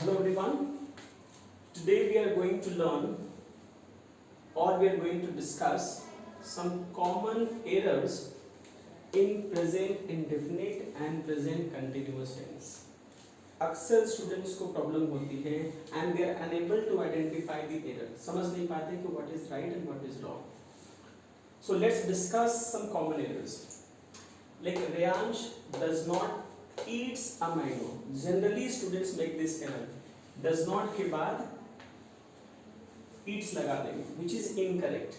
Hello everyone. Today we are going to learn or we are going to discuss some common errors in present indefinite and present continuous tense. अक्सर students को problem होती है and they are unable to identify the error, समझ नहीं पाते कि what is right and what is wrong. So let's discuss some common errors. Like Reyansh does not eats a mango. Generally students make this error. Does not के बाद eats लगा देंगे, which is incorrect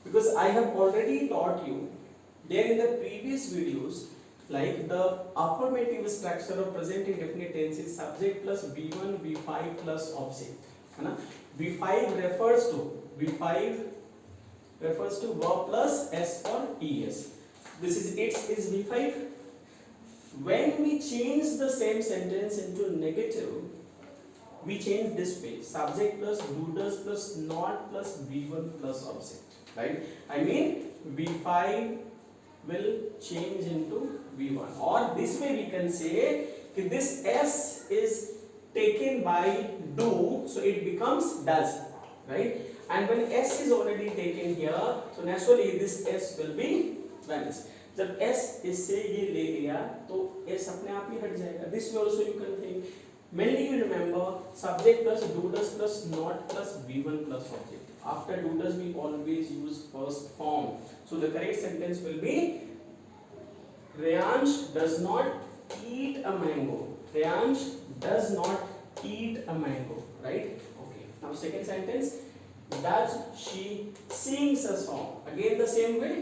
because I have already taught you there in the previous videos, like the affirmative structure of present indefinite tense is subject plus V1 V5 plus object, है ना. V5 refers to verb plus S or ES. This is its is V5. When we change the same sentence into negative, we change this way: subject plus do does plus not plus V1 plus object, right? I mean V5 will change into V1, or this way we can say that this S is taken by do, so it becomes does, right? And when S is already taken here, so naturally this S will be vanish. जब S इससे ये ले लिया तो S अपने आप ही हट जाएगा. This way also you can think. Mainly you remember subject plus do does plus not plus V1 plus object. After do does we always use first form. So the correct sentence will be Reyansh does not eat a mango. Reyansh does not eat a mango. Right? Okay. Now second sentence. Does she sings a song? Again the same way.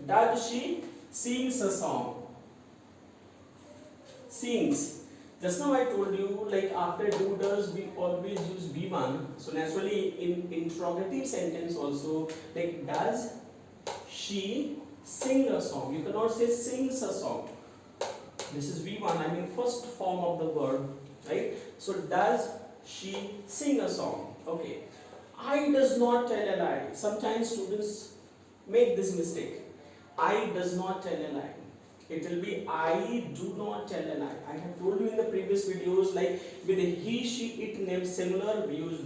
Does she sings a song? Sings. Just now I told you, like after do does we always use V1. So naturally in interrogative sentence also, like does she sing a song? You cannot say sings a song. This is V1. I mean first form of the verb, right? So does she sing a song? Okay. I does not tell a lie. Sometimes students make this mistake. I does not tell a lie. It will be I do not tell a lie. I have told you in the previous videos, like with he, she, it names similar, we use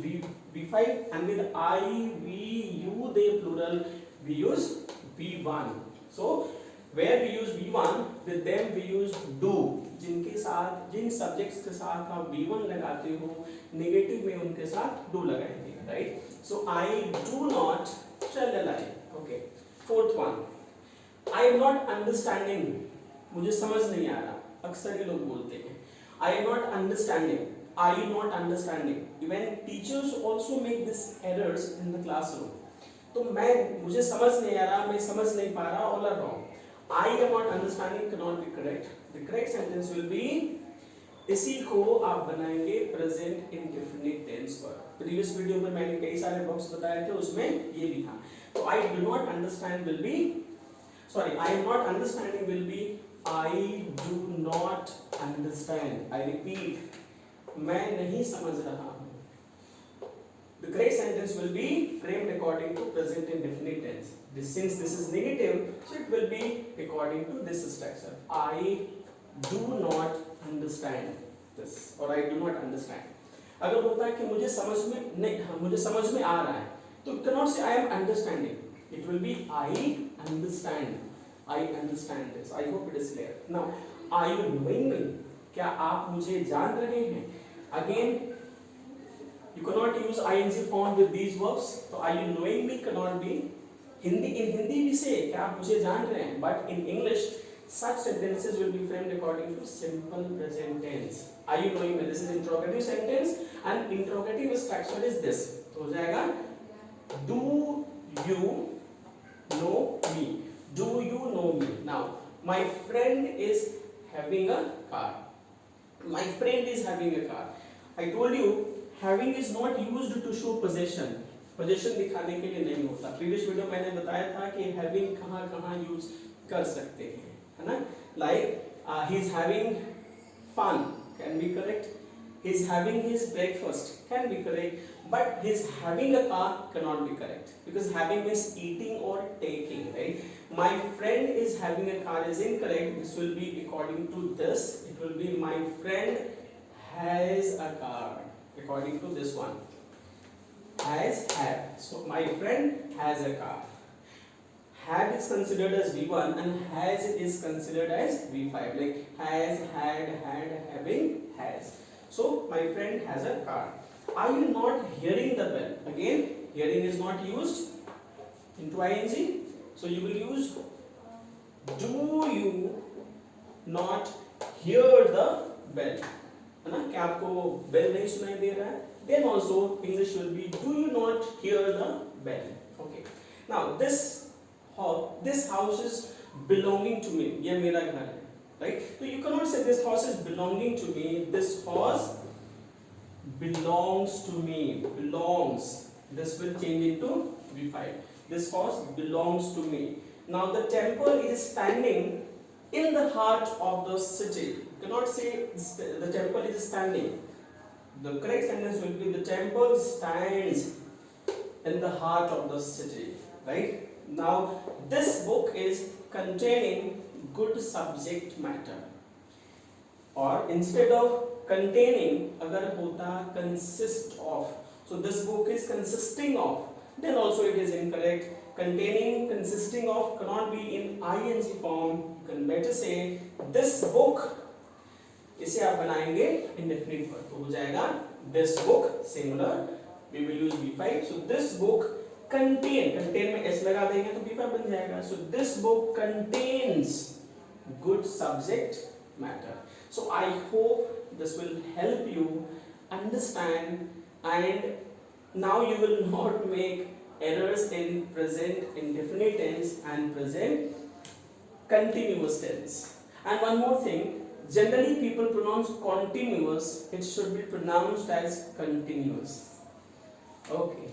V5, and with I, we, you, they plural, we use V1. So where we use V1, with them we use do. जिनके साथ जिन subjects के साथ आप V1 लगाते हो, negative में उनके साथ do लगाएंगे, right? So I do not tell a lie. Okay. Fourth one. I am not understanding. मुझे समझ नहीं आ रहा. अक्सर ये लोग बोलते हैं I am not understanding. Are you not understanding? Even teachers also make these errors in the classroom. तो मुझे समझ नहीं आ रहा, मैं समझ नहीं पा रहा, all are wrong. I am not understanding cannot be correct. The correct sentence will be इसी को आप बनाएंगे present indefinite tense पर. Previous video में मैंने कई सारे बॉक्स बताए थे, उसमें ये भी था. तो I do not understand will be, sorry, I am not understanding will be I do not understand. I repeat, मैं नहीं समझ रहा हूँ. The correct sentence will be framed according to present indefinite tense. Since this is negative, so it will be according to this structure. I do not understand this, or I do not understand. अगर बोलता है कि मुझे समझ में आ रहा है, तो cannot say I am understanding. It will be I understand. I understand this. I hope it is clear. Now, are you knowing me? क्या आप मुझे जान रहे हैं? Again, you cannot use ing form with these verbs. So, are you knowing me cannot be. In Hindi we say क्या आप मुझे जान रहे हैं? But in English, such sentences will be framed according to simple present tense. Are you knowing me? This is interrogative sentence, and interrogative structure is this. तो हो जाएगा. Do you know me? Do you know me? Now, my friend is having a car. My friend is having a car. I told you, having is not used to show possession. Possession दिखाने के लिए नहीं होता. Previous video मैंने बताया था कि having कहाँ use कर सकते हैं, है ना? Like he is having fun, can be correct. He is having his breakfast, can be correct. But his having a car cannot be correct, because having means eating or taking, right? My friend is having a car is incorrect. This will be according to this. It will be my friend has a car. according to this one. Has, have. So my friend has a car. Have is considered as V1 and has is considered as V5. Like has, had, having, has. So my friend has a car. Are you not hearing the bell? Again, hearing is not used into ing. So you will use do you not hear the bell? है ना कि आपको bell नहीं सुनाई दे रहा है? Then also English will be do you not hear the bell? Okay. Now this house is belonging to me. ये मेरा घर है, right? So you cannot say this house is belonging to me. This house belongs to me. Belongs. This will change into V5. This house belongs to me. Now the temple is standing in the heart of the city. You cannot say the temple is standing. The correct sentence will be the temple stands in the heart of the city. Right? Now this book is containing good subject matter. Or instead of containing, agar hota consist of. So this book is consisting of. Then also it is incorrect. Containing, consisting of cannot be in ing form. You can better say this book. इसे आप बनाएंगे indefinite verb तो हो जाएगा this book singular. We will use V5. So this book contain में s लगा देंगे तो V5 बन जाएगा. So this book contains good subject matter. So I hope this will help you understand, and now you will not make errors in present indefinite tense and present continuous tense. And one more thing, generally people pronounce continuous, it should be pronounced as continuous. Okay.